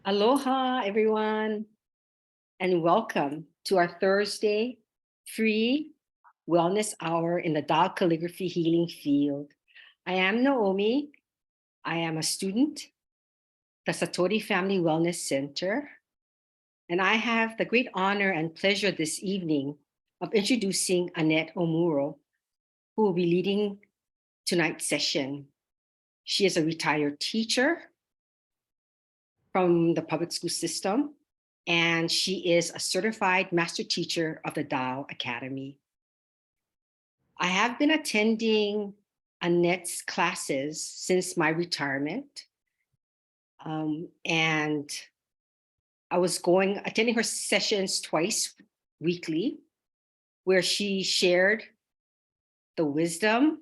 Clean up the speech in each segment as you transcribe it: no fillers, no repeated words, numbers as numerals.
Aloha, everyone, and welcome to our Thursday free wellness hour in the Tao Calligraphy healing field. I am Naomi. I am a student, the Satori Family Wellness Center, and I have the great honor and pleasure this evening of introducing Annette Omuro, who will be leading tonight's session. She is a retired teacher from the public school system, and she is a certified master teacher of the Tao Academy. I have been attending Annette's classes since my retirement, and I was attending her sessions twice weekly, where she shared the wisdom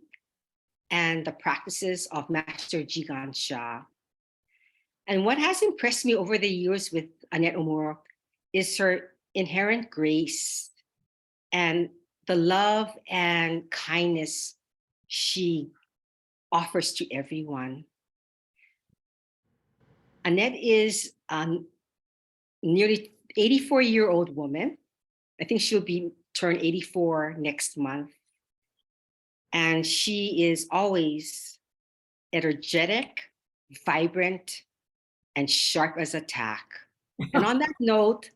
and the practices of Master Jigan Sha. And what has impressed me over the years with Annette Omuro is her inherent grace and the love and kindness she offers to everyone. Annette is a nearly 84-year-old woman. I think she'll be turn 84 next month. And she is always energetic, vibrant, and sharp as a tack. And on that note,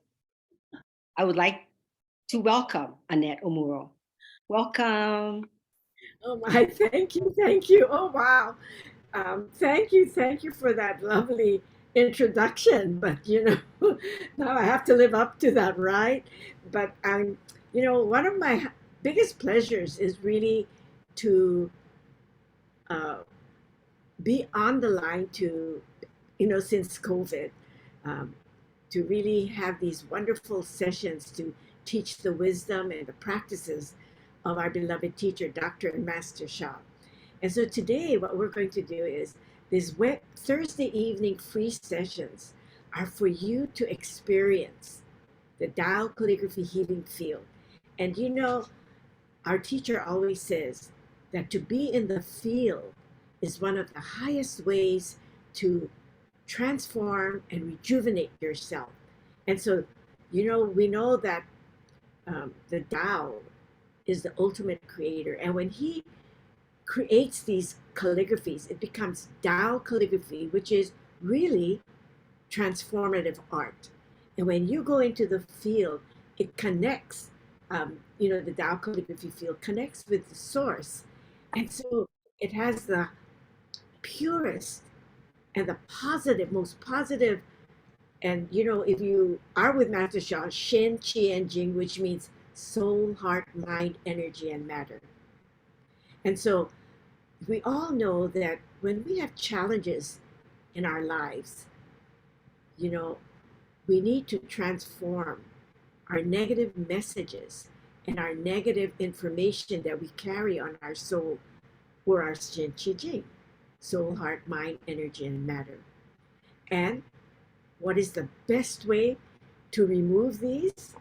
I would like to welcome Annette Omuro. Welcome. Oh my, thank you, thank you. Oh wow. Thank you for that lovely introduction. But now I have to live up to that, right? But one of my biggest pleasures is really to uh, be on the line to, since COVID, um, to really have these wonderful sessions to teach the wisdom and the practices of our beloved teacher, Dr. and Master Sha. And so today, what we're going to do is these Thursday evening free sessions are for you to experience the Tao calligraphy healing field. And our teacher always says that to be in the field is one of the highest ways to transform and rejuvenate yourself. And so, we know that the Tao is the ultimate creator. And when he creates these calligraphies, it becomes Tao calligraphy, which is really transformative art. And when you go into the field, it connects, the Tao calligraphy field connects with the source. And so it has the purest and the positive, most positive. And, if you are with Master Sha, Shen, Qi, and Jing, which means soul, heart, mind, energy, and matter. And so we all know that when we have challenges in our lives, we need to transform our negative messages and our negative information that we carry on our soul or our Shen Qi Jing, soul, heart, mind, energy, and matter. And what is the best way to remove these?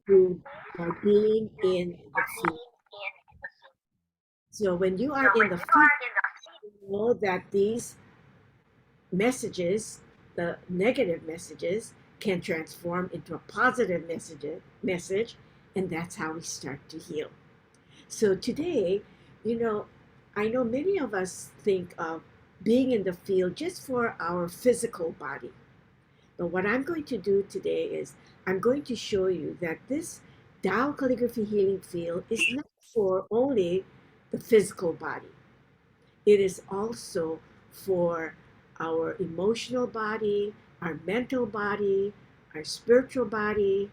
By being in the field. So when you are in the field, you know that these messages, the negative messages, can transform into a positive message, and that's how we start to heal. So today, I know many of us think of being in the field just for our physical body. But what I'm going to do today is I'm going to show you that this Tao calligraphy healing field is not for only the physical body. It is also for our emotional body, our mental body, our spiritual body,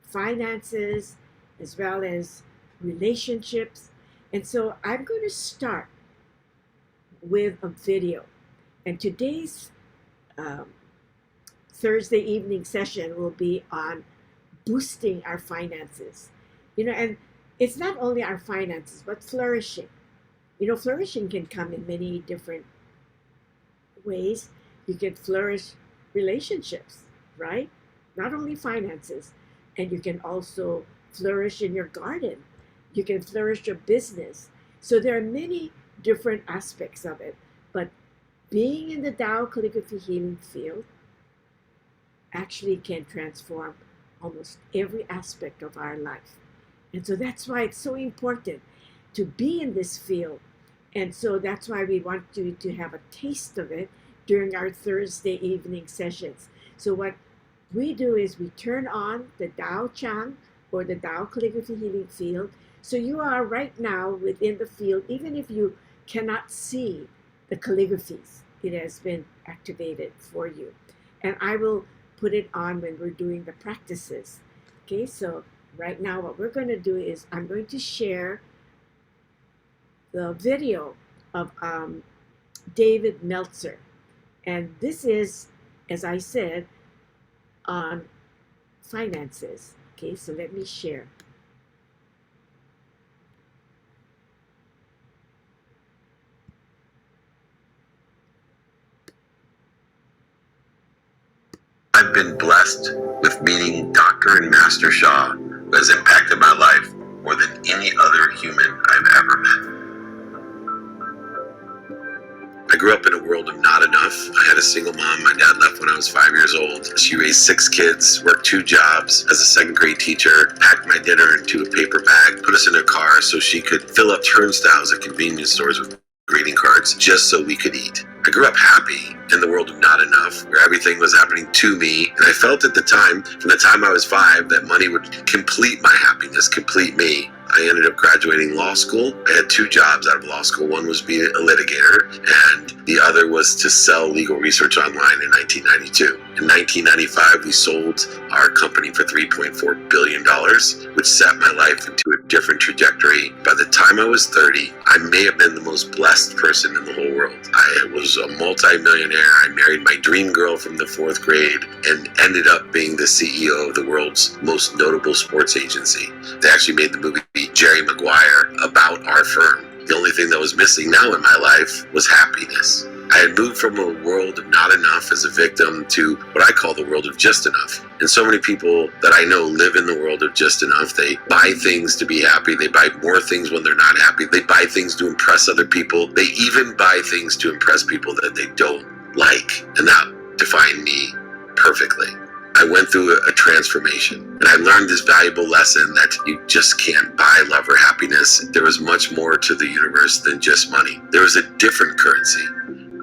finances, as well as relationships. And so I'm going to start with a video. And today's Thursday evening session will be on boosting our finances. And it's not only our finances, but flourishing. Flourishing can come in many different ways. You can flourish relationships, right? Not only finances. And you can also flourish in your garden. You can flourish your business. So there are many different aspects of it. But being in the Tao calligraphy healing field actually can transform almost every aspect of our life. And so that's why it's so important to be in this field. And so that's why we want you to have a taste of it during our Thursday evening sessions. So what we do is we turn on the Tao Chang or the Tao Calligraphy Healing Field. So you are right now within the field, even if you cannot see the calligraphies, it has been activated for you. And I will put it on when we're doing the practices. Okay, so right now what we're going to do is I'm going to share the video of David Meltzer. And this is, as I said, on finances. Okay, so let me share. I've been blessed with meeting Dr. and Master Shah, who has impacted my life more than any other human I've ever met. I grew up in a world of not enough. I had a single mom. My dad left when I was 5 years old. She raised 6 kids, worked 2 jobs as a second grade teacher, packed my dinner into a paper bag, put us in a car so she could fill up turnstiles at convenience stores with greeting cards just so we could eat. I grew up happy in the world of not enough, where everything was happening to me, and I felt at the time, from the time I was 5, that money would complete my happiness, complete me. I ended up graduating law school. I had 2 jobs out of law school. One was being a litigator, and the other was to sell legal research online in 1992. In 1995, we sold our company for $3.4 billion, which set my life into a different trajectory. By the time I was 30, I may have been the most blessed person in the whole world. I was a multi-millionaire. I married my dream girl from the 4th grade and ended up being the CEO of the world's most notable sports agency. They actually made the movie Jerry Maguire about our firm. The only thing that was missing now in my life was happiness. I had moved from a world of not enough as a victim to what I call the world of just enough. And so many people that I know live in the world of just enough. They buy things to be happy. They buy more things when they're not happy. They buy things to impress other people. They even buy things to impress people that they don't like. And that defined me perfectly. I went through a transformation, and I learned this valuable lesson that you just can't buy love or happiness. There is much more to the universe than just money. There is a different currency,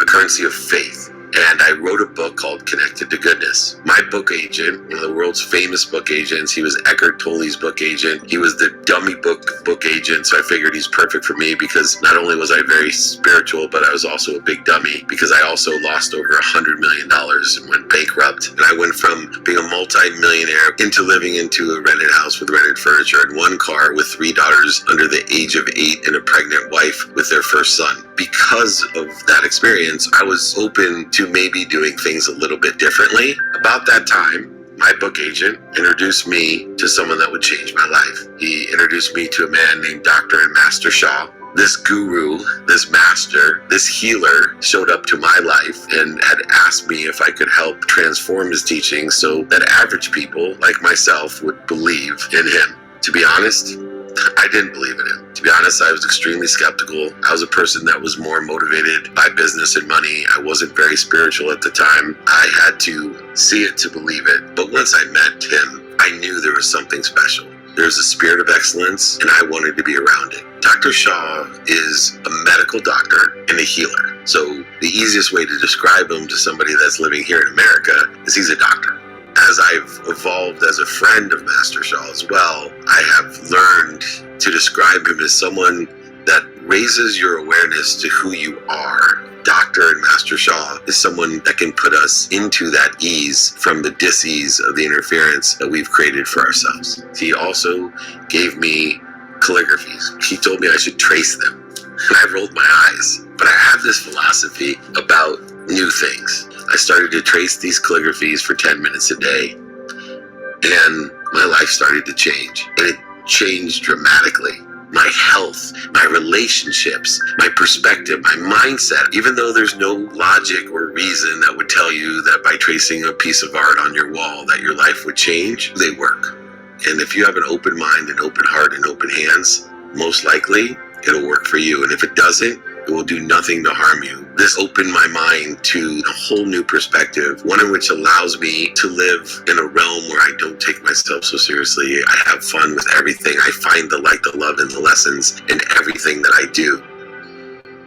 a currency of faith. And I wrote a book called Connected to Goodness. My book agent, one of the world's famous book agents, he was Eckhart Tolle's book agent. He was the dummy book agent, so I figured he's perfect for me because not only was I very spiritual, but I was also a big dummy because I also lost over $100 million and went bankrupt. And I went from being a multi-millionaire into living into a rented house with rented furniture and 1 car with 3 daughters under the age of 8 and a pregnant wife with their first son. Because of that experience, I was open to maybe doing things a little bit differently. About that time, my book agent introduced me to someone that would change my life. He introduced me to a man named Dr. and Master Shah. This guru, this master, this healer showed up to my life and had asked me if I could help transform his teaching so that average people like myself would believe in him. To be honest, I didn't believe in him. To be honest, I was extremely skeptical. I was a person that was more motivated by business and money. I wasn't very spiritual at the time. I had to see it to believe it. But once I met him, I knew there was something special. There's a spirit of excellence, and I wanted to be around it. Dr. Shah is a medical doctor and a healer. So the easiest way to describe him to somebody that's living here in America is he's a doctor. As I've evolved as a friend of Master Shah as well, I have learned to describe him as someone that raises your awareness to who you are. Dr. and Master Shah is someone that can put us into that ease from the dis-ease of the interference that we've created for ourselves. He also gave me calligraphies. He told me I should trace them. And I rolled my eyes. But I have this philosophy about new things. I started to trace these calligraphies for 10 minutes a day, and my life started to change, and it changed dramatically. My health, my relationships, my perspective, my mindset, even though there's no logic or reason that would tell you that by tracing a piece of art on your wall that your life would change, they work. And if you have an open mind, an open heart, and open hands, most likely it'll work for you. And if it doesn't, It will do nothing to harm you. This opened my mind to a whole new perspective, one in which allows me to live in a realm where I don't take myself so seriously. I have fun with everything. I find the light, the love, and the lessons in everything that I do.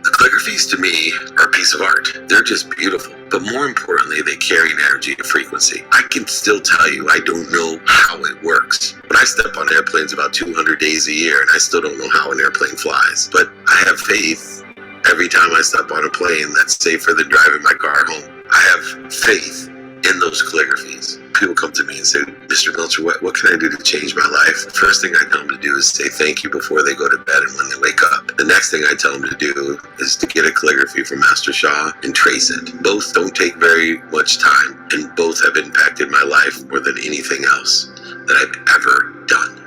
The calligraphies to me are a piece of art. They're just beautiful, but more importantly, they carry an energy and frequency. I can still tell you I don't know how it works. But I step on airplanes about 200 days a year, and I still don't know how an airplane flies. But I have faith every time I step on a plane that's safer than driving my car home. I have faith in those calligraphies. People come to me and say, Mr. Melcher, what can I do to change my life? The first thing I tell them to do is say thank you before they go to bed and when they wake up. The next thing I tell them to do is to get a calligraphy from Master Sha and trace it. Both don't take very much time, and both have impacted my life more than anything else that I've ever done.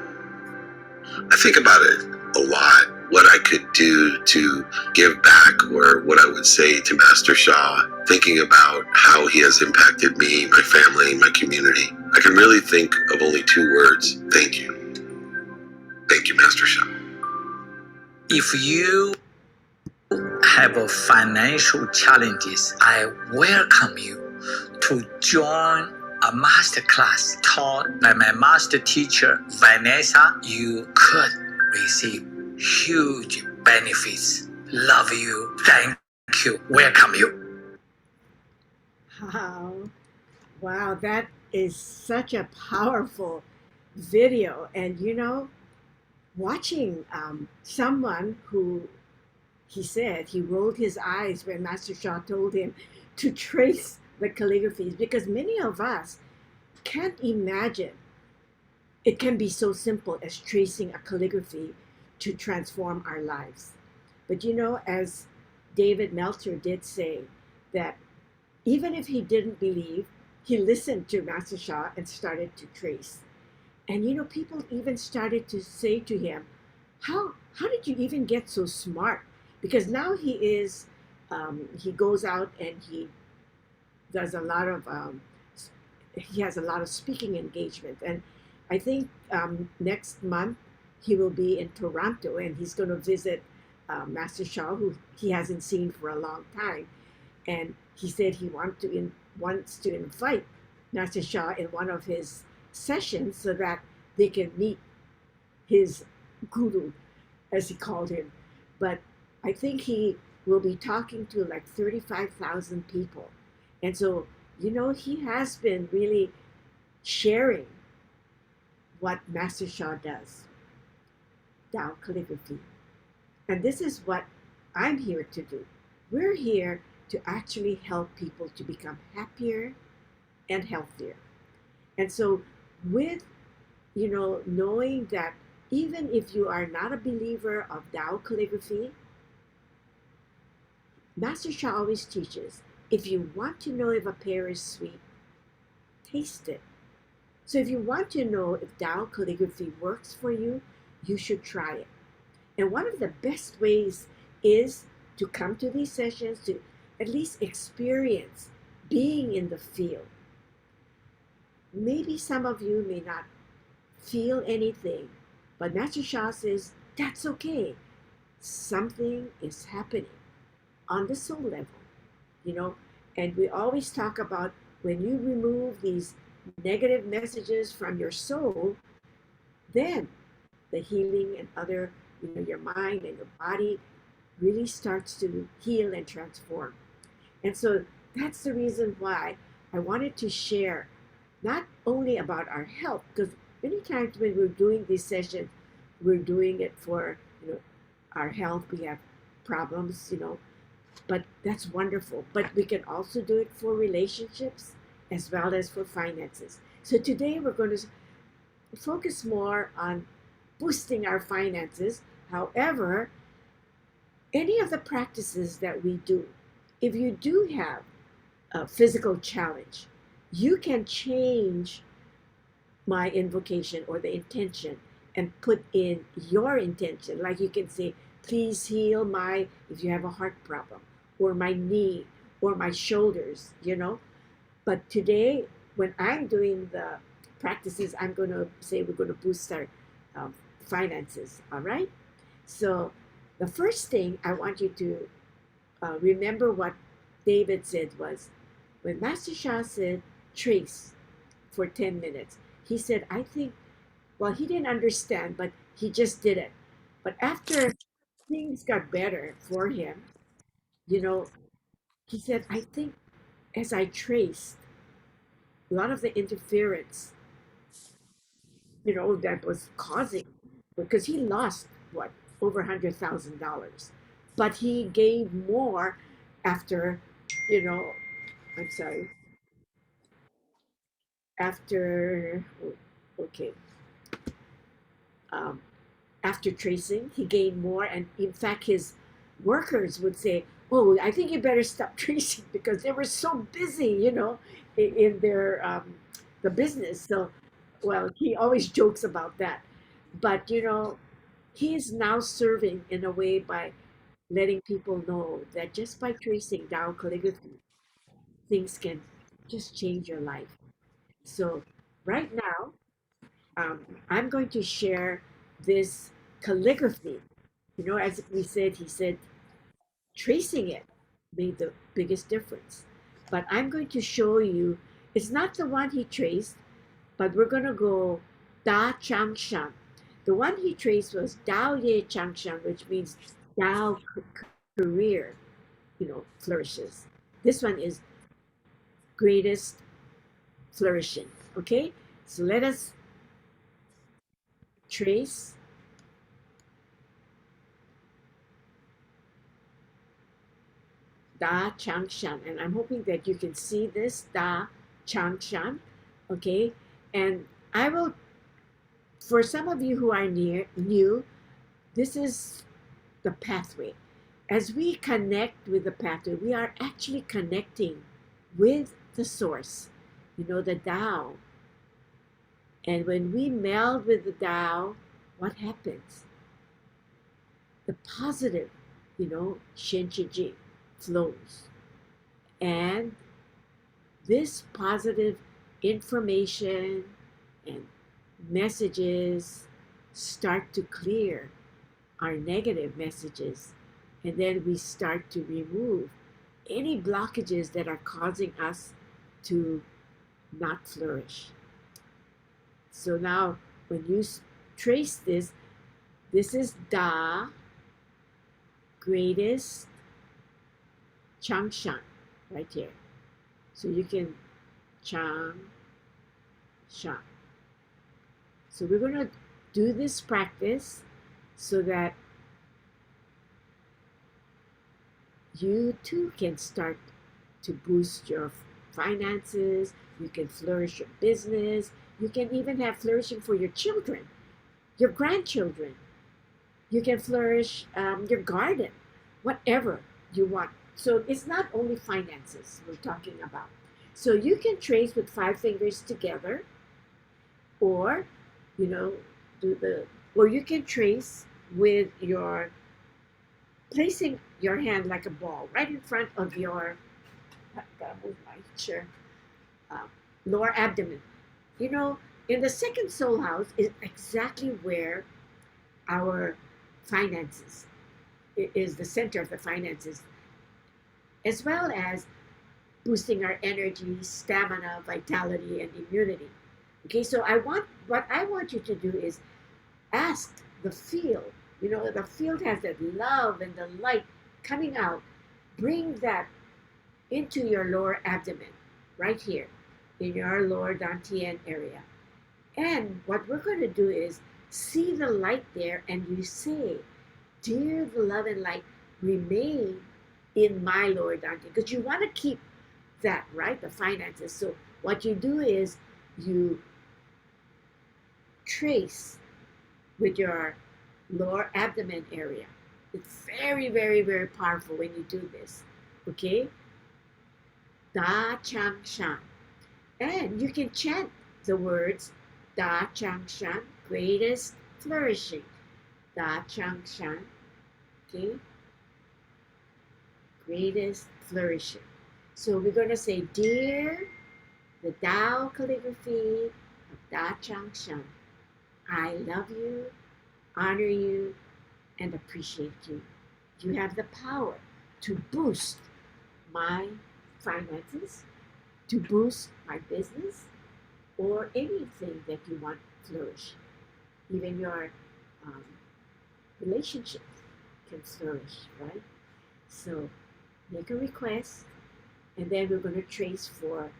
I think about it a lot, what I could do to give back, or what I would say to Master Sha, thinking about how he has impacted me, my family, my community. I can really think of only two words: thank you. Thank you, Master Sha. If you have financial challenges, I welcome you to join a master class taught by my master teacher, Vanessa. You could receive huge benefits. Love you. Thank you. Welcome you. Wow, that is such a powerful video. And watching someone who, he said he rolled his eyes when Master Sha told him to trace the calligraphies, because many of us can't imagine it can be so simple as tracing a calligraphy to transform our lives. But as David Meltzer did say, that even if he didn't believe, he listened to Master Sha and started to trace. And people even started to say to him, how did you even get so smart? Because now he goes out and he does a lot of, he has a lot of speaking engagement. And I think next month he will be in Toronto, and he's going to visit Master Sha, who he hasn't seen for a long time. And he said he wants to invite Master Sha in one of his sessions so that they can meet his guru, as he called him. But I think he will be talking to like 35,000 people. And so, he has been really sharing what Master Sha does, Tao Calligraphy. And this is what I'm here to do. We're here to actually help people to become happier and healthier. And so with, knowing that even if you are not a believer of Tao Calligraphy, Master Sha always teaches, if you want to know if a pear is sweet, taste it. So if you want to know if Tao Calligraphy works for you, you should try it. And one of the best ways is to come to these sessions, to at least experience being in the field. Maybe some of you may not feel anything, but Master Sha says, that's okay. Something is happening on the soul level, and we always talk about when you remove these negative messages from your soul, then the healing and other, your mind and your body really starts to heal and transform. And so that's the reason why I wanted to share not only about our health, because many times when we're doing these sessions, we're doing it for our health. We have problems, but that's wonderful. But we can also do it for relationships as well as for finances. So today we're going to focus more on boosting our finances. However, any of the practices that we do, if you do have a physical challenge, you can change my invocation or the intention and put in your intention. Like you can say, please heal if you have a heart problem, or my knee, or my shoulders, But today, when I'm doing the practices, I'm going to say we're going to boost our finances, all right? So the first thing I want you to remember what David said was, when Master Sha said, trace for 10 minutes, he said, I think, well, he didn't understand, but he just did it. But after things got better for him, you know, he said, I think as I traced a lot of the interference, that was causing, because he lost what, over $100,000, but he gave more after, you know, I'm sorry, after, okay, um, after tracing, he gained more. And in fact, his workers would say, oh, I think you better stop tracing, because they were so busy, in their, the business. So, well, he always jokes about that. But, he is now serving in a way by letting people know that just by tracing Tao calligraphy, things can just change your life. So, right now, I'm going to share this calligraphy. As we said, he said tracing it made the biggest difference. But I'm going to show you, it's not the one he traced, but we're going to go Da Chang Shan. The one he traced was Dao Ye Chang Shan, which means Dao career, flourishes. This one is greatest flourishing. Okay, so let us trace Da Chang Shan. And I'm hoping that you can see this Da Chang Shan. Okay. And I will, for some of you who are new, this is the pathway. As we connect with the pathway, we are actually connecting with the source, the Tao. And when we meld with the Tao, what happens? The positive, Shen Qi Ji flows. And this positive information and messages start to clear our negative messages. And then we start to remove any blockages that are causing us to not flourish. So now, when you trace this, this is Da, greatest Chang Shan, right here. So you can Chang Shan. So we're going to do this practice so that you too can start to boost your finances. You can flourish your business. You can even have flourishing for your children, your grandchildren. You can flourish your garden, whatever you want. So it's not only finances we're talking about. So you can trace with 5 fingers together, or, or you can trace with your, placing your hand like a ball right in front of your, I gotta move my chair, lower abdomen. In the second soul house is exactly where our finances is, the center of the finances, as well as boosting our energy, stamina, vitality, and immunity. Okay, so what I want you to do is ask the field. The field has that love and the light coming out. Bring that into your lower abdomen, right here, in your lower dantian area. And what we're going to do is see the light there, and you say, dear the love and light, remain in my lower dantian, because you want to keep that, right? The finances. So what you do is you trace with your lower abdomen area. It's very, very, very powerful when you do this. Okay? Da Chang Shan. And you can chant the words Da Chang Shan, greatest flourishing. Da Chang Shan. Okay? Greatest flourishing. So we're going to say, dear the Tao calligraphy of Da Chang Shan, I love you, honor you, and appreciate you. You have the power to boost my finances, to boost my business, or anything that you want to flourish. Even your um, relationship can flourish, right? So make a request, and then we're going to trace for,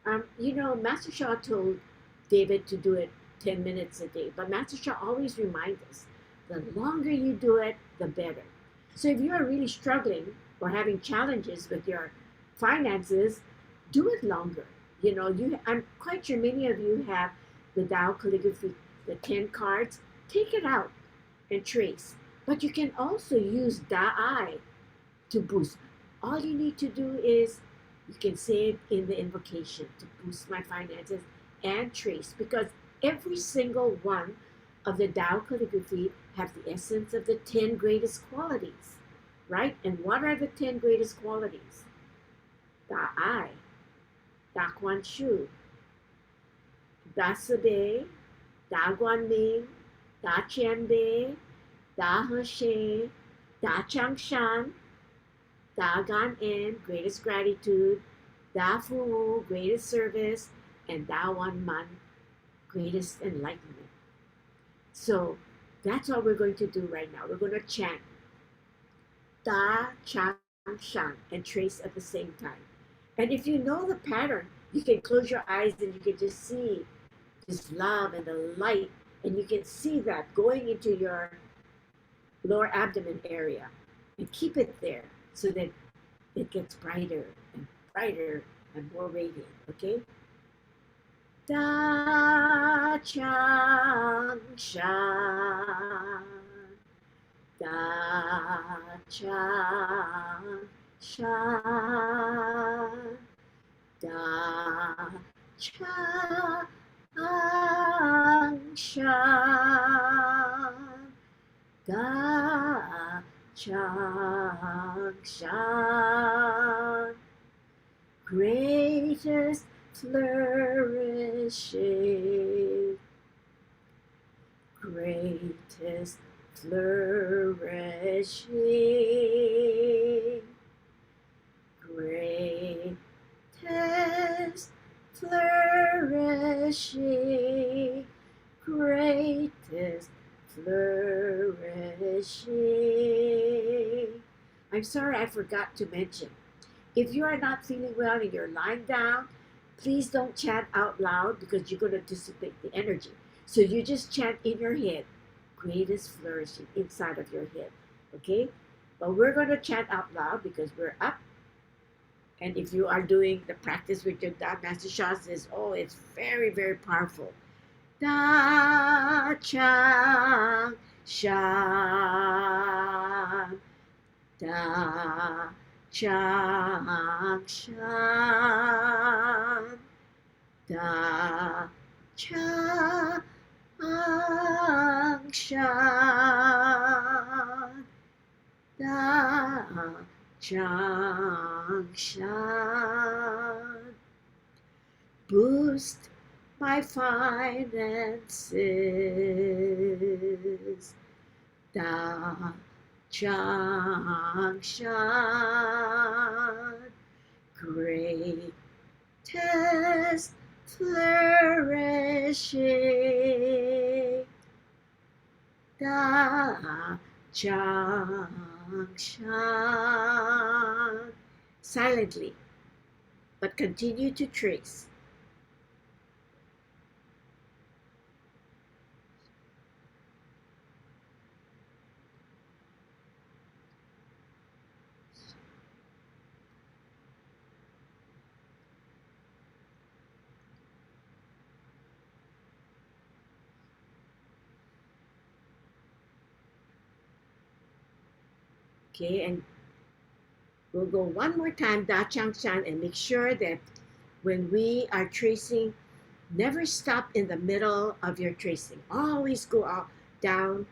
Master Shah told David to do it 10 minutes a day, but Master Shah always reminds us, the longer you do it, the better. So if you are really struggling or having challenges with your finances, do it longer. I'm quite sure many of you have the Tao Calligraphy, the 10 cards. Take it out and trace. But you can also use Da'ai to boost. All you need to do is, you can say it in the invocation, to boost my finances, and trace, because every single one of the Tao Calligraphy have the essence of the 10 greatest qualities, right? And what are the 10 greatest qualities? Da'ai, Da Quan Shu, Da Sabe, Da Guan Ming, Da Qian Bei, Da He She, Da Chang Shan, Da Gan En, greatest gratitude, Da Fu Wu, greatest service, and Da Wan Man, greatest enlightenment. So that's what we're going to do right now. We're going to chant Da Chang Shan and trace at the same time. And if you know the pattern, you can close your eyes and you can just see this love and the light, and you can see that going into your lower abdomen area, and keep it there so that it gets brighter and more radiant, okay? Da Chang Shan, Da Chang Shan, Da Chang Shan, Da Chang Shan, greatest flourishing, greatest flourishing, greatest flourishing, greatest flourishing. I'm sorry, I forgot to mention, if you are not feeling well and you're lying down, please don't chant out loud, because you're going to dissipate the energy. So you just chant in your head, greatest flourishing, inside of your head, okay? But we're going to chant out loud because we're up. And if you are doing the practice with your dad, Master Shah says, oh, it's very, very powerful. Da Chang Shan, Da Chang Shan, Da Chang Shan, Da Chang Shan. Boost my finances, Da Chang Shan, greatest flourishing, Da Chang Shan. Silently, but continue to trace. Okay, and we'll go one more time, Da Chang Shan, and make sure that when we are tracing, never stop in the middle of your tracing. Always go out down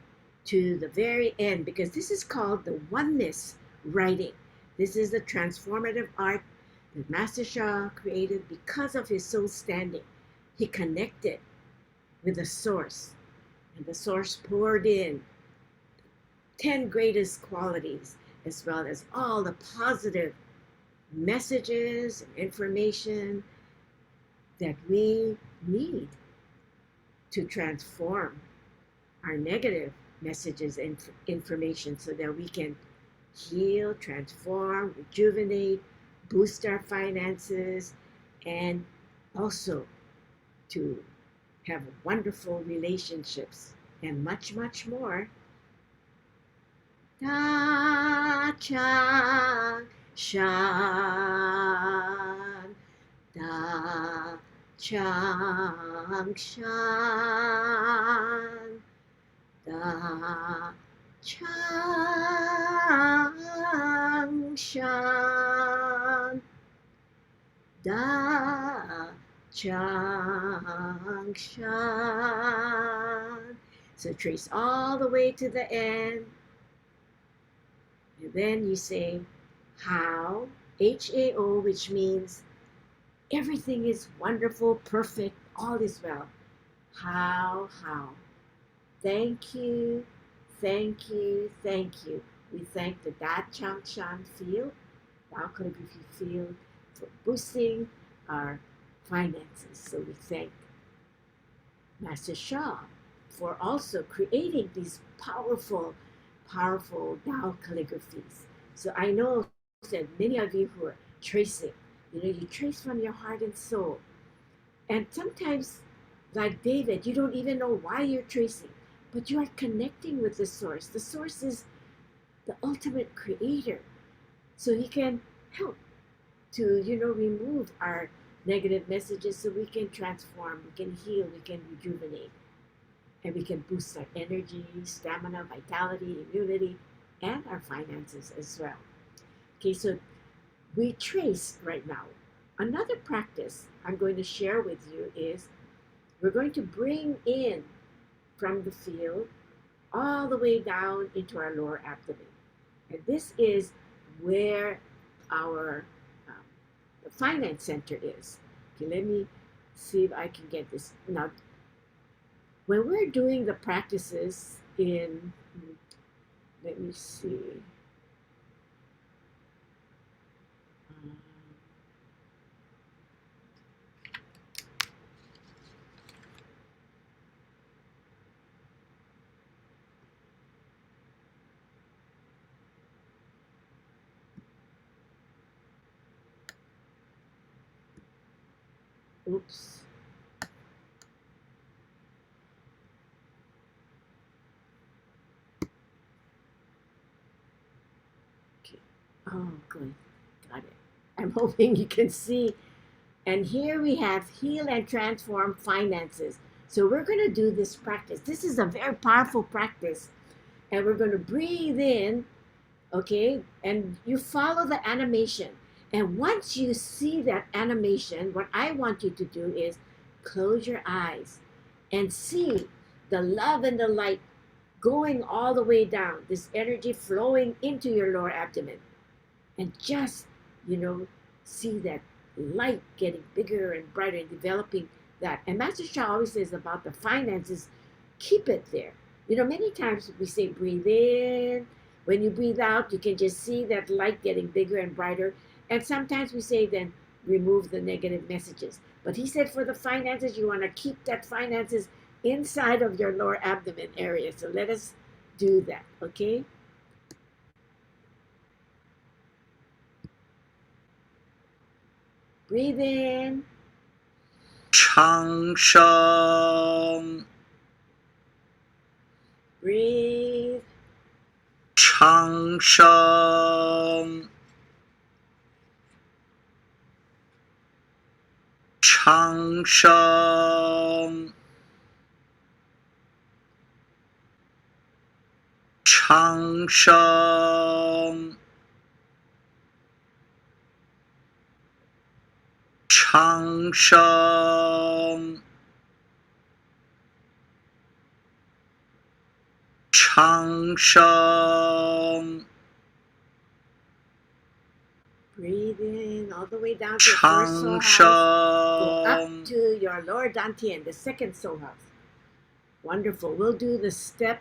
to the very end, because this is called the oneness writing. This is the transformative art that Master Shah created because of his soul standing. He connected with the source, and the source poured in 10 greatest qualities as well as all the positive messages and information that we need to transform our negative messages and information so that we can heal, transform, rejuvenate, boost our finances, and also to have wonderful relationships and much, much more. Da Chang Shan, Da Chang Shan, Da Chang Shan, Da Chang Shan. So trace all the way to the end. And then you say how, H-A-O, which means everything is wonderful, perfect, all is well. How. Thank you, thank you, thank you. We thank the Da Chang Shan field, Tao Calligraphy field, for boosting our finances. So we thank Master Shah for also creating these powerful Tao calligraphies. So I know that many of you who are tracing, you trace from your heart and soul. And sometimes, like David, you don't even know why you're tracing, but you are connecting with the source. The source is the ultimate creator. So he can help to, remove our negative messages so we can transform, we can heal, we can rejuvenate. And we can boost our energy, stamina, vitality, immunity, and our finances as well. Okay, so we trace right now. Another practice I'm going to share with you is we're going to bring in from the field all the way down into our lower abdomen. And this is where our finance center is. Okay, let me see if I can get this. Now, when we're doing the practices in, let me see, oops. Oh, good. Got it. I'm hoping you can see. And here we have heal and transform finances. So we're going to do this practice. This is a very powerful practice. And we're going to breathe in, okay? And you follow the animation. And once you see that animation, what I want you to do is close your eyes and see the love and the light going all the way down, this energy flowing into your lower abdomen. And just, see that light getting bigger and brighter and developing that. And Master Shah always says about the finances, keep it there. Many times we say breathe in. When you breathe out, you can just see that light getting bigger and brighter. And sometimes we say then remove the negative messages. But he said for the finances, you want to keep that finances inside of your lower abdomen area. So let us do that, okay? Breathe in. Chang Shang. Breathe. Chang Shang. Chang Shang. Chang Shang. Chang Shang. Chang Shang. Breathe in all the way down to your first soul house. Go up to your lower dantian, the second soul house. Wonderful. We'll do the step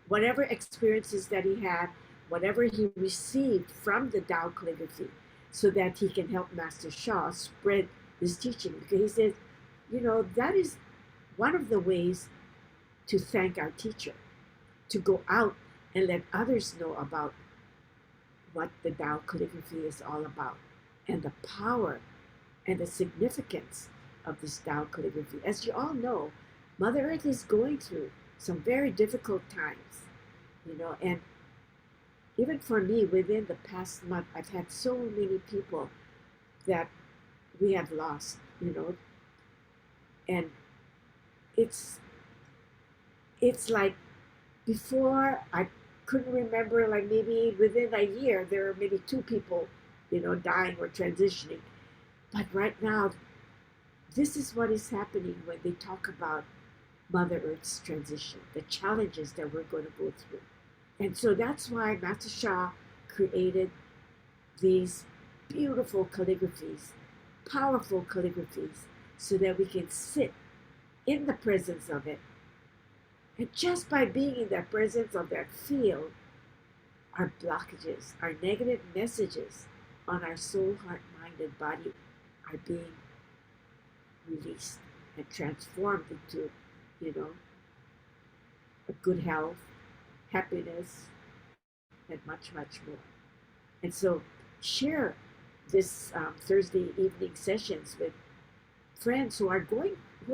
whatever experiences that he had, whatever he received from the Tao calligraphy, so that he can help Master Sha spread his teaching. Because he says, that is one of the ways to thank our teacher, to go out and let others know about what the Tao calligraphy is all about, and the power and the significance of this Tao calligraphy. As you all know, Mother Earth is going through some very difficult times, and even for me, within the past month, I've had so many people that we have lost, and it's like before I couldn't remember, like maybe within a year there were maybe 2 people, dying or transitioning. But right now, this is what is happening when they talk about Mother Earth's transition, the challenges that we're going to go through. And so that's why Master Sha created these beautiful calligraphies, powerful calligraphies, so that we can sit in the presence of it. And just by being in the presence of that field, our blockages, our negative messages on our soul, heart, mind, and body are being released and transformed into, a good health, happiness, and much, much more. And so share this Thursday evening sessions with friends who are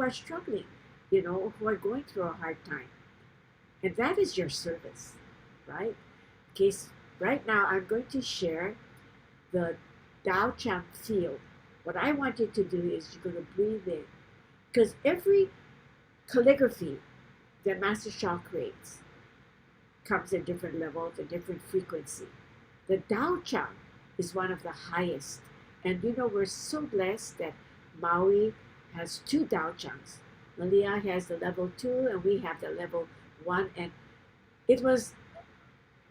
struggling, who are going through a hard time. And that is your service, right? Okay, so right now I'm going to share the Tao Chang field. What I want you to do is you're going to breathe in, because every calligraphy that Master Sha creates comes at different levels, a different frequency. The Tao Chang is one of the highest. And we're so blessed that Maui has 2 Tao Changs. Malia has the level 2 and we have the level 1. And it was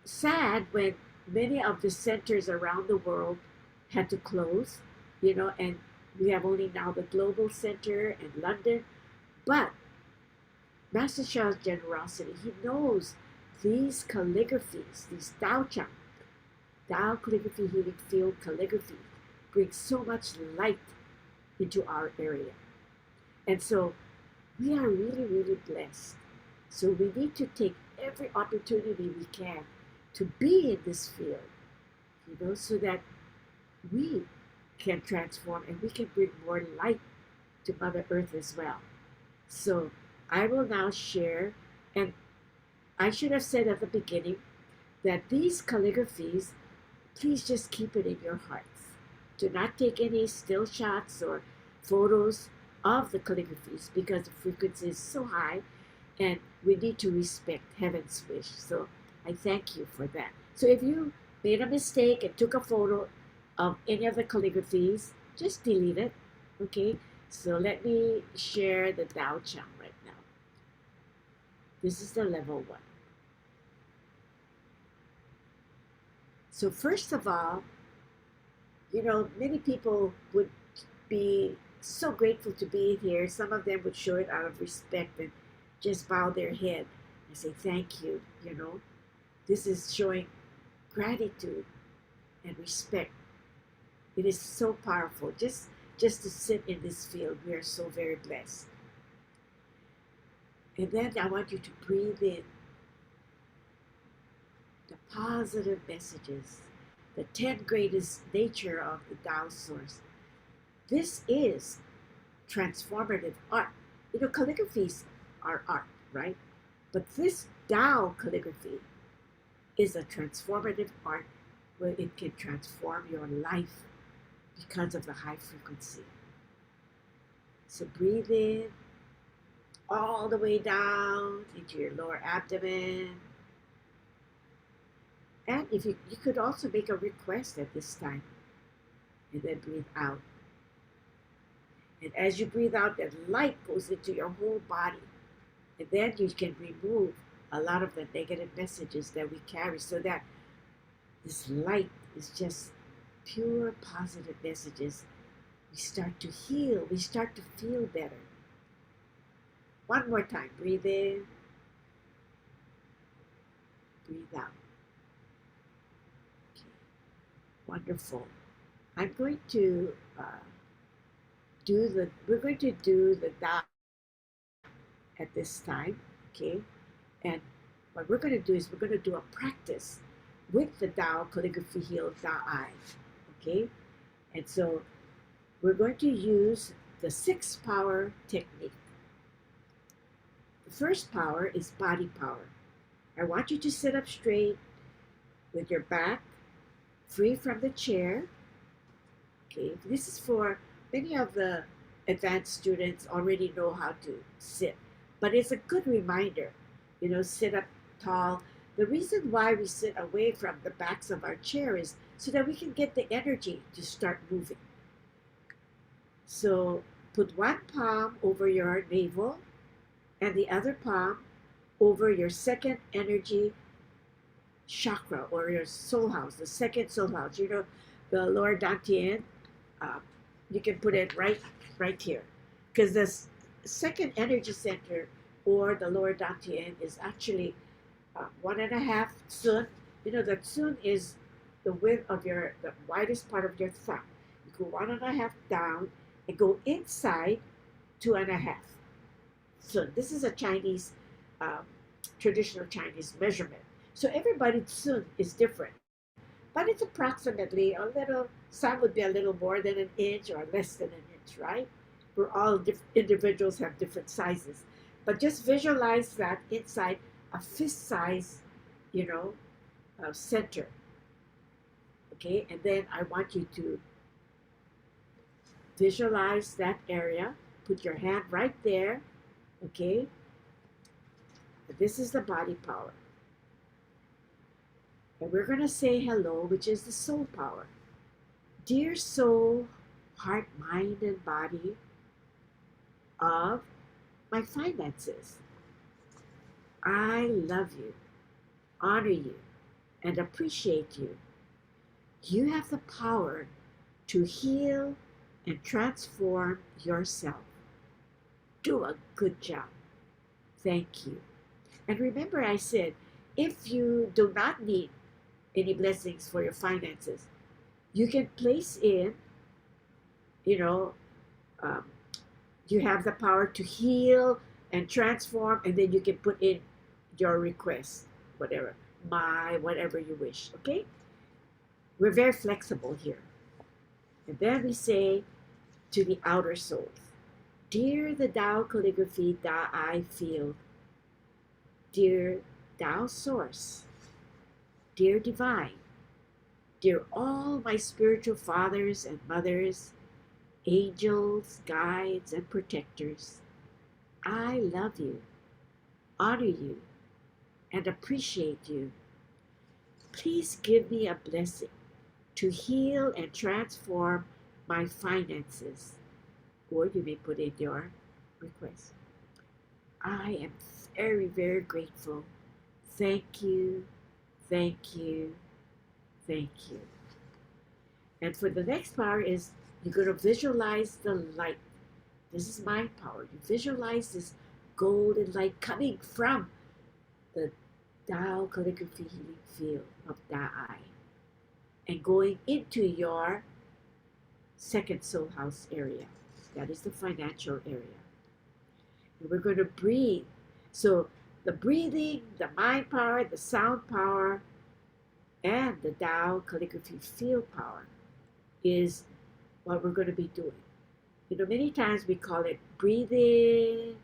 sad when many of the centers around the world had to close, and we have only now the Global Center in London. But Master Sha's generosity, he knows these calligraphies, these Tao Chang, Tao Calligraphy Healing Field calligraphy, brings so much light into our area. And so we are really, really blessed. So we need to take every opportunity we can to be in this field, so that we can transform and we can bring more light to Mother Earth as well. So I will now share, and I should have said at the beginning that these calligraphies, please just keep it in your hearts. Do not take any still shots or photos of the calligraphies, because the frequency is so high and we need to respect heaven's wish. So I thank you for that. So if you made a mistake and took a photo of any of the calligraphies, just delete it, okay? So let me share the Tao Chang right now. This is the level 1. So first of all, many people would be so grateful to be here. Some of them would show it out of respect and just bow their head and say thank you. This is showing gratitude and respect. It is so powerful just to sit in this field. We are so very blessed. And then I want you to breathe in the positive messages, the 10 greatest nature of the Tao Source. This is transformative art. Calligraphies are art, right? But this Tao calligraphy is a transformative art where it can transform your life because of the high frequency. So breathe in all the way down into your lower abdomen. And if you could also make a request at this time, and then breathe out. And as you breathe out, that light goes into your whole body. And then you can remove a lot of the negative messages that we carry, so that this light is just pure positive messages. We start to heal. We start to feel better. One more time. Breathe in. breathe out. Okay. Wonderful. I'm going to we're going to do the Tao at this time, okay? And what we're going to do is we're going to do a practice with the Tao Calligraphy Heal Tao Eye, okay? And so we're going to use the 6 power technique. The first power is body power. I want you to sit up straight with your back free from the chair. Okay, this is for many of the advanced students already know how to sit, but it's a good reminder, sit up tall. The reason why we sit away from the backs of our chair is so that we can get the energy to start moving. So put one palm over your navel and the other palm over your second energy chakra or your soul house, the second soul house. The lower dantian, you can put it right here, because the second energy center or the lower dantian is actually 1.5 tsun. The tsun is the width of the widest part of your thumb. You go 1.5 down and go inside 2.5. So this is a Chinese, traditional Chinese measurement. So everybody's tsun is different, but it's approximately a little. Some would be a little more than an inch or less than an inch, right? We're all individuals have different sizes, but just visualize that inside a fist size, center. Okay, and then I want you to visualize that area. Put your hand right there. Okay, this is the body power. And we're going to say hello, which is the soul power. Dear soul, heart, mind, and body of my finances, I love you, honor you, and appreciate you. You have the power to heal and transform yourself. Do a good job. Thank you. And remember, I said, if you do not need any blessings for your finances, you can place in, you have the power to heal and transform, and then you can put in your request, whatever you wish, okay? We're very flexible here. And then we say to the outer souls, dear the Tao Calligraphy Tao Eye Field, dear Tao Source, dear Divine, dear all my spiritual fathers and mothers, angels, guides, and protectors, I love you, honor you, and appreciate you. Please give me a blessing to heal and transform my finances. Or you may put in your request. I am very, very grateful. Thank you, thank you, thank you. And for the next power is you're going to visualize the light. This is my power. You visualize this golden light coming from the Tao Calligraphy healing field of Tao Eye and going into your second soul house area. That is the financial area. And we're going to breathe. So the breathing, the mind power, the sound power, and the Tao Calligraphy field power is what we're going to be doing. Many times we call it breathe in,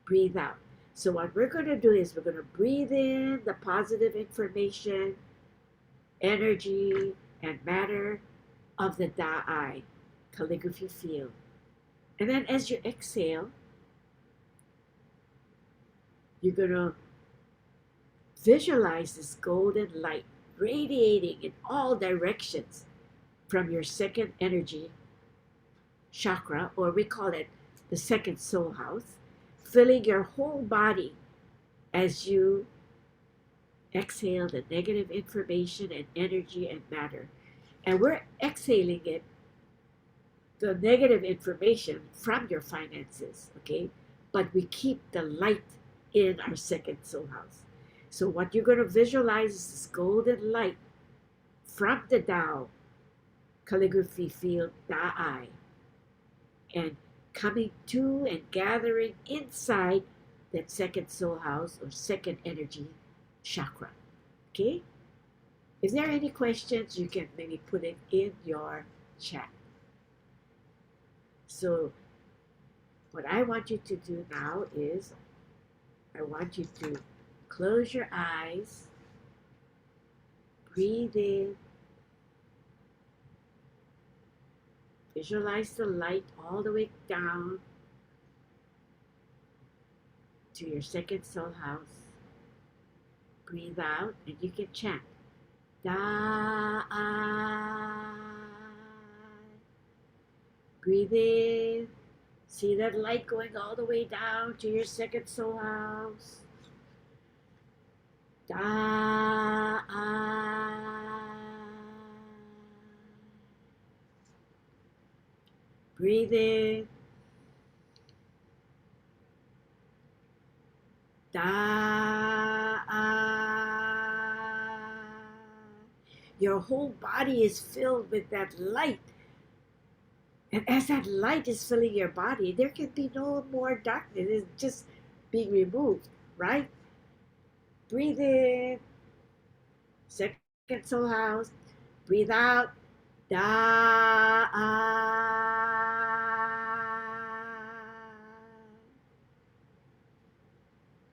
breathe out. So what we're going to do is we're going to breathe in the positive information, energy, and matter of the Tao Eye Calligraphy field. And then as you exhale, you're going to visualize this golden light radiating in all directions from your second energy chakra, or we call it the second soul house, filling your whole body as you exhale the negative information and energy and matter. And we're exhaling it, the negative information from your finances, okay? But we keep the light in our second soul house. So what you're going to visualize is this golden light from the Tao calligraphy field, Da'ai, and coming to and gathering inside that second soul house or second energy chakra. Okay? If there are any questions, you can maybe put it in your chat. So what I want you to do now is I want you to close your eyes, breathe in, visualize the light all the way down to your second soul house. Breathe out and you can chant Da-I. Breathe in. See that light going all the way down to your second soul house. Da-I. Breathe in. Da-I. Your whole body is filled with that light. And as that light is filling your body, there can be no more darkness. It's just being removed, right? Breathe in. Second soul house. Breathe out. Da.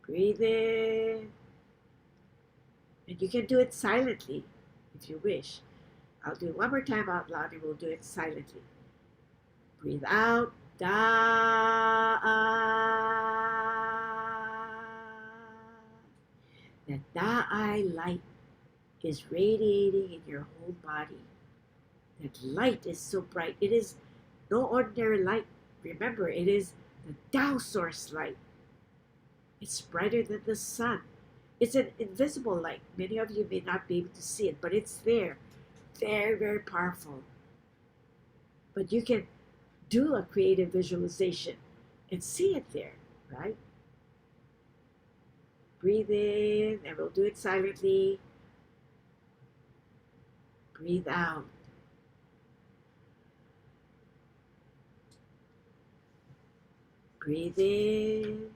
Breathe in. And you can do it silently if you wish. I'll do it one more time out loud and we'll do it silently. Breathe out. Da. That Da-I light is radiating in your whole body. That light is so bright. It is no ordinary light. Remember, it is the Tao source light. It's brighter than the sun. It's an invisible light. Many of you may not be able to see it, but it's there. Very, very powerful. But you can do a creative visualization and see it there, right? Breathe in, and we'll do it silently. Breathe out. Breathe in.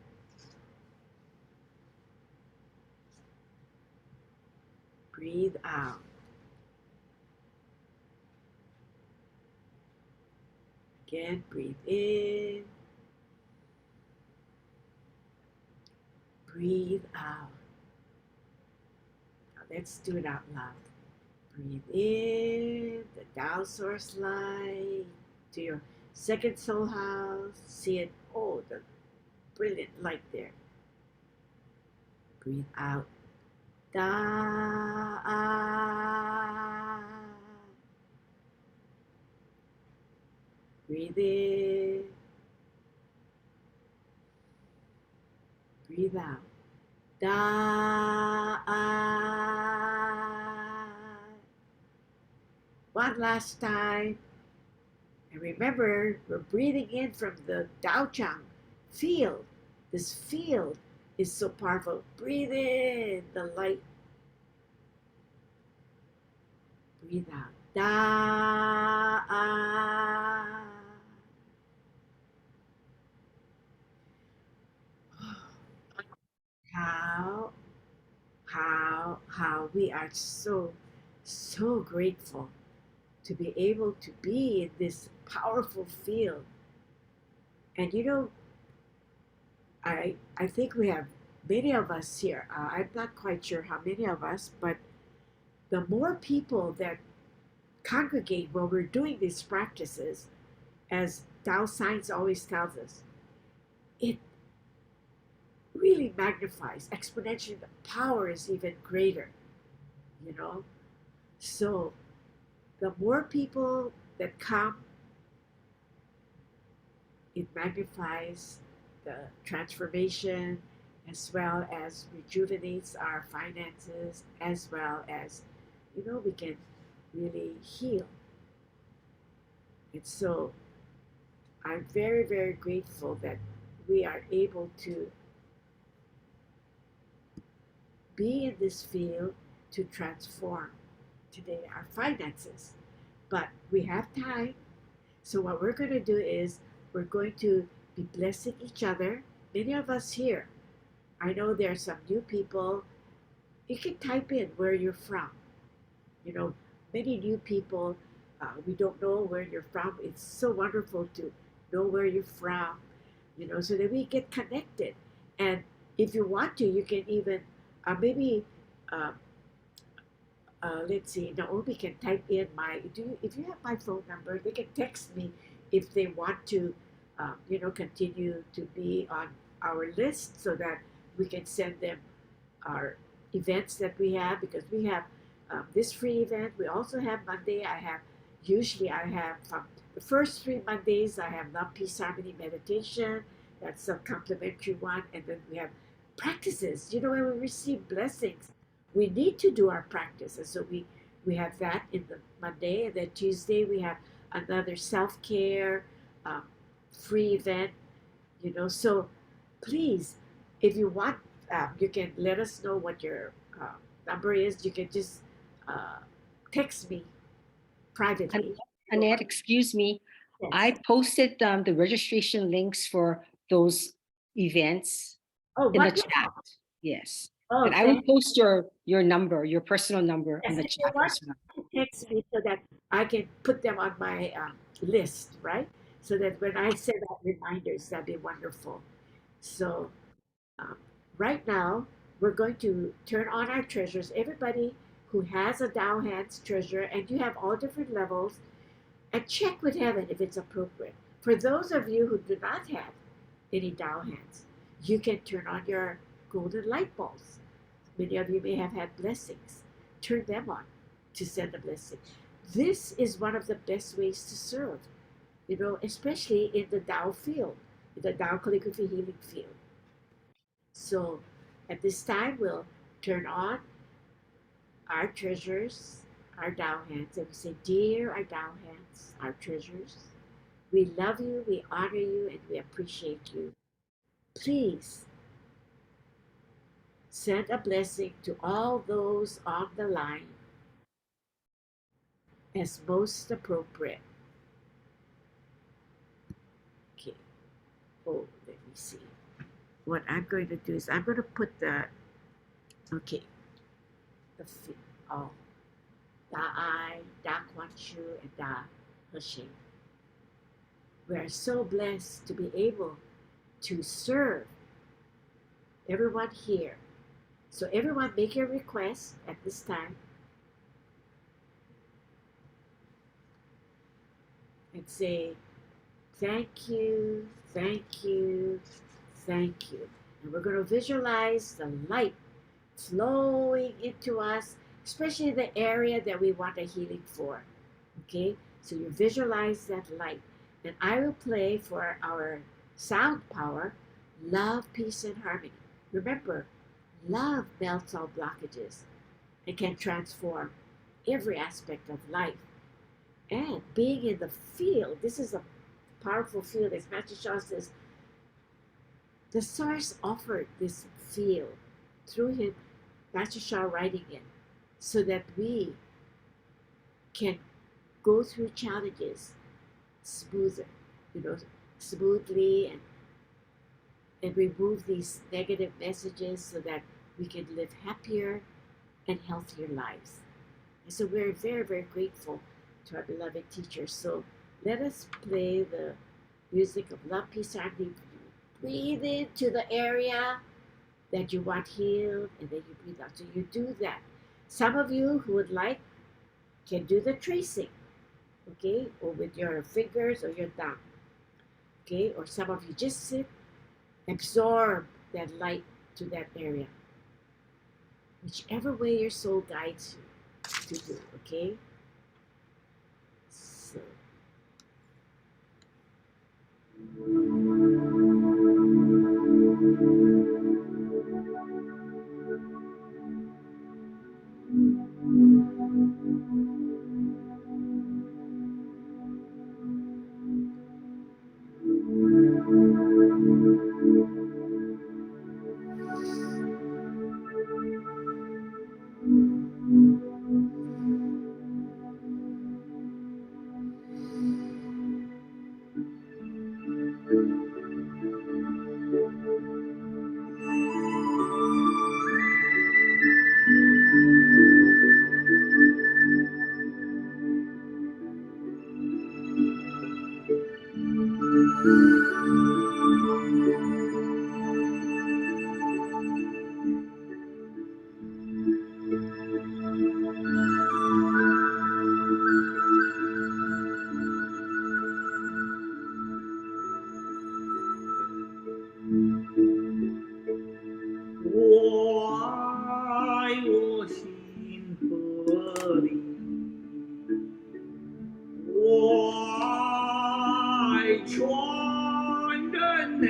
Breathe out. Again, breathe in. Breathe out. Now let's do it out loud. Breathe in the Tao source light to your second soul house. See it. Oh, the brilliant light there. Breathe out. Da. Breathe in. Breathe out. Da. One last time. And remember, we're breathing in from the Tao Chang field. This field is so powerful. Breathe in the light. Breathe out. Da. How we are so grateful to be able to be in this powerful field. And you know, I think we have many of us here. I'm not quite sure how many of us, but the more people that congregate while we're doing these practices, as Tao Science always tells us, it really magnifies exponentially. The power is even greater, you know. So the more people that come, it magnifies the transformation, as well as rejuvenates our finances, as well as, you know, we can really heal. And so I'm very, very grateful that we are able to be in this field to transform today our finances. But we have time. So what we're going to do is we're going to be blessing each other. Many of us here, I know there are some new people. You can type in where you're from. You know, many new people, we don't know where you're from. It's so wonderful to know where you're from, so that we get connected. And if you want to, you can even maybe, uh, let's see, Naomi can type in if you have my phone number, they can text me if they want to, continue to be on our list so that we can send them our events that we have, because we have this free event. We also have Monday. Usually I have from the first 3 Mondays, I have Love, Peace, Harmony Meditation. That's a complimentary one. And then we have practices. When we receive blessings, we need to do our practice. And so we have that in the Monday. And then Tuesday, we have another self-care free event. So please, if you want, you can let us know what your number is. You can just text me privately. Annette, excuse me. Yes. I posted the registration links for those events Oh, in the wonderful. chat. Yes. Oh, And I will thank you. post your number, your personal number in Yes, the if you chat want as well. to text me so that I can put them on my list, right? So that when I send out reminders, that'd be wonderful. So um, right now, we're going to turn on our treasures. Everybody who has a Tao Hands treasure, and you have all different levels, and check with heaven if it's appropriate. For those of you who do not have any Tao Hands, you can turn on your golden light bulbs. Many of you may have had blessings. Turn them on to send a blessing. This is one of the best ways to serve, especially in the Tao field, in the Tao Calligraphy healing field. So at this time, we'll turn on our treasures, our Tao Hands, and we say, Dear our Tao Hands, our treasures, we love you, we honor you, and we appreciate you. Please send a blessing to all those on the line as most appropriate. Okay. Oh, let me see. What I'm going to do is I'm going to put the oh, Da I, Da Quan Shu, and Da Heshing. We are so blessed to be able to serve everyone here. So everyone make your request at this time. And say, thank you, thank you, thank you. And we're going to visualize the light flowing into us, especially the area that we want a healing for. Okay? So you visualize that light. And I will play for our sound power, Love, Peace, and Harmony. Remember, love melts all blockages and can transform every aspect of life. And being in the field, this is a powerful field. As Master Shah says, the source offered this field through him, Master Shah writing it, so that we can go through challenges smoothly, and remove these negative messages so that we can live happier and healthier lives. And so we're very, very grateful to our beloved teachers. So let us play the music of Love, Peace, Harmony. Breathe into the area that you want healed, and then you breathe out. So you do that. Some of you who would like can do the tracing, okay, or with your fingers or your thumb, okay, or some of you just sit, absorb that light to that area, whichever way your soul guides you to do, okay? So. 我爱我心河里，我爱全人类，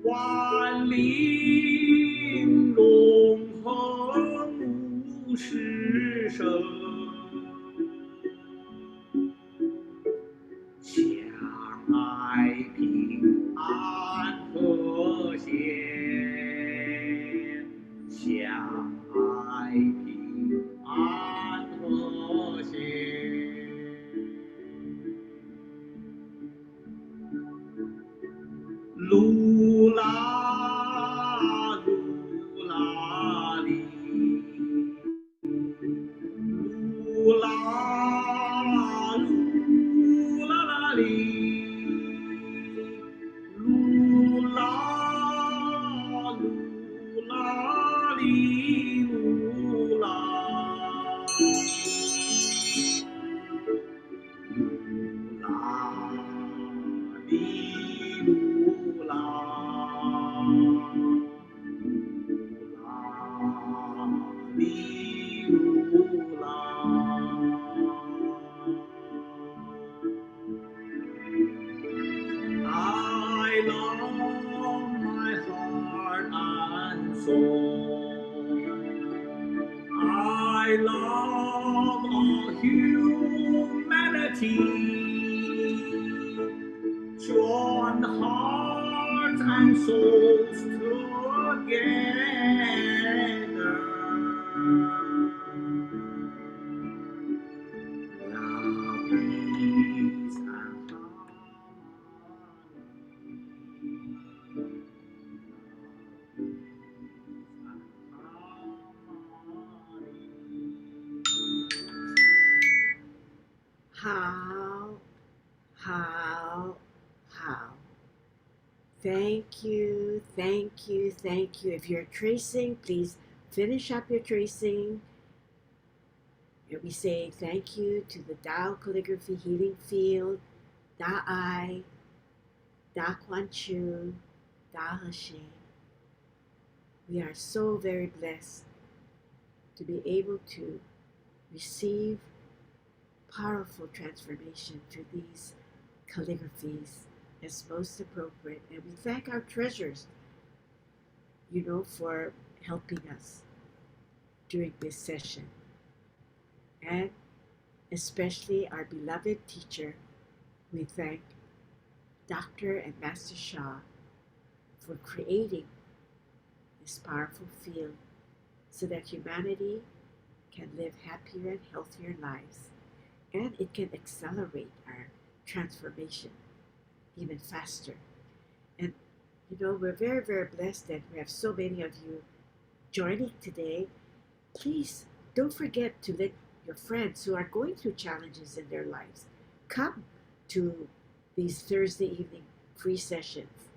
万灵永恒无始生。相爱平安和谐，相爱平安和谐。噜啦噜啦哩，噜啦噜啦啦哩，噜啦噜啦哩，噜啦。噜啦哩噜啦，噜啦哩噜啦。I love my heart and soul. I love all humanity. Join hearts and souls together. Love, peace, and How, how. Thank you, thank you, thank you. If you're tracing, please finish up your tracing. And we say thank you to the Tao Calligraphy Healing Field, Da Ai, Da Quan Chu, Da Hashem. We are so very blessed to be able to receive powerful transformation through these calligraphies as most appropriate. And we thank our treasures, for helping us during this session. And especially our beloved teacher, we thank Dr. and Master Shah for creating this powerful field so that humanity can live happier and healthier lives. And it can accelerate our transformation even faster. And we're very, very blessed that we have so many of you joining today. Please don't forget to let your friends who are going through challenges in their lives come to these Thursday evening free sessions.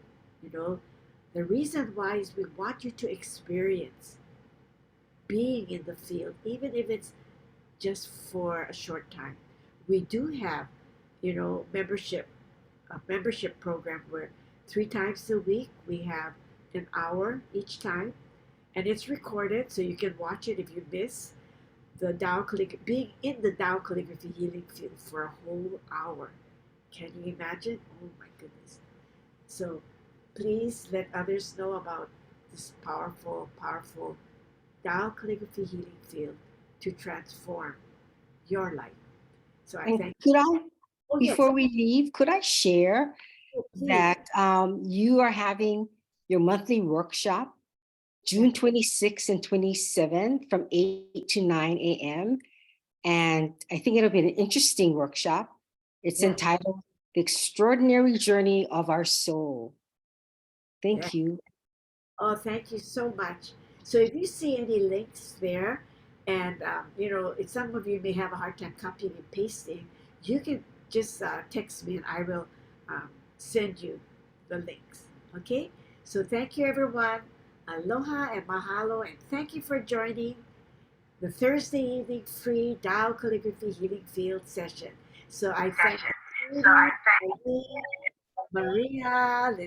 The reason why is we want you to experience being in the field, even if it's just for a short time. We do have, a membership program where 3 times a week we have an hour each time, and it's recorded so you can watch it if you miss being in the Tao Calligraphy Healing Field for a whole hour. Can you imagine? Oh my goodness. So please let others know about this powerful, powerful Tao Calligraphy Healing Field to transform your life. So I thank Could you. I, Oh, yes. before we leave, could I share Oh, please. that you are having your monthly workshop June 26th and 27th from 8 to 9 a.m. And I think it'll be an interesting workshop. It's Yeah. entitled The Extraordinary Journey of Our Soul. Thank you. Oh, thank you so much. So if you see any links there, and if some of you may have a hard time copying and pasting, you can just text me and I will send you the links. Okay? So thank you, everyone. Aloha and mahalo, and thank you for joining the Thursday evening free Tao Calligraphy Healing Field session. So I thank Judy, Eileen, Maria, Lynette,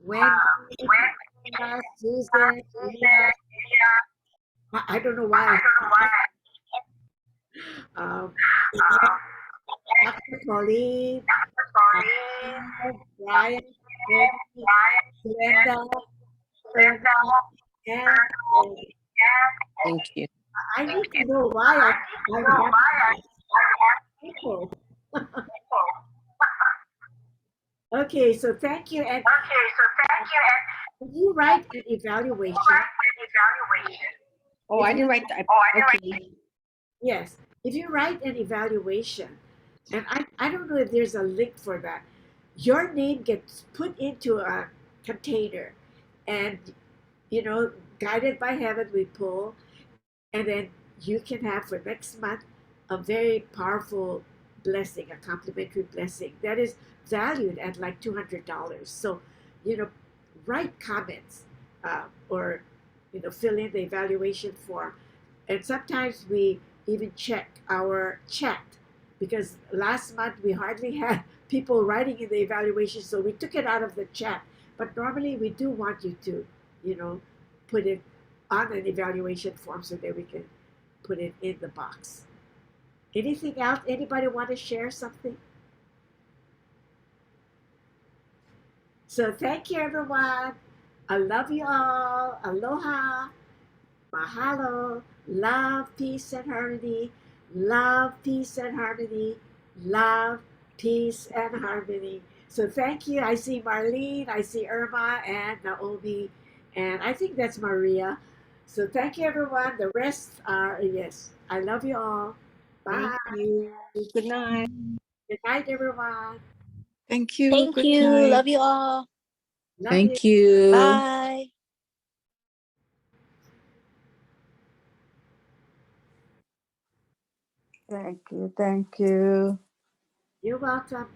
Wendy, Susan, Leah. I don't know why. Um, Dr. Pauline, Brian, Wendy, Glenda, and Thank you. I need to know why I'm having people. Okay, so thank you. And when you write an evaluation, Oh, I didn't write that. Okay. yes, if you write an evaluation, and I don't know if there's a link for that, your name gets put into a container, and guided by heaven, we pull, and then you can have for next month a very powerful blessing, a complimentary blessing that is valued at like $200. So, write comments or fill in the evaluation form, and sometimes we even check our chat because last month we hardly had people writing in the evaluation, so we took it out of the chat. But normally we do want you to, put it on an evaluation form so that we can put it in the box. Anything else? Anybody want to share something? So thank you, everyone. I love you all. Aloha. Mahalo. Love, peace, and harmony. Love, peace, and harmony. Love, peace, and harmony. So thank you. I see Marlene, I see Irma and Naomi, and I think that's Maria. So thank you, everyone. The rest are, yes, I love you all. Bye. Thank you. Good night. Good night, everyone. Thank you. Thank Good you. night. Love you all. Love you. Thank you. Bye. Thank you. Thank you. You're welcome.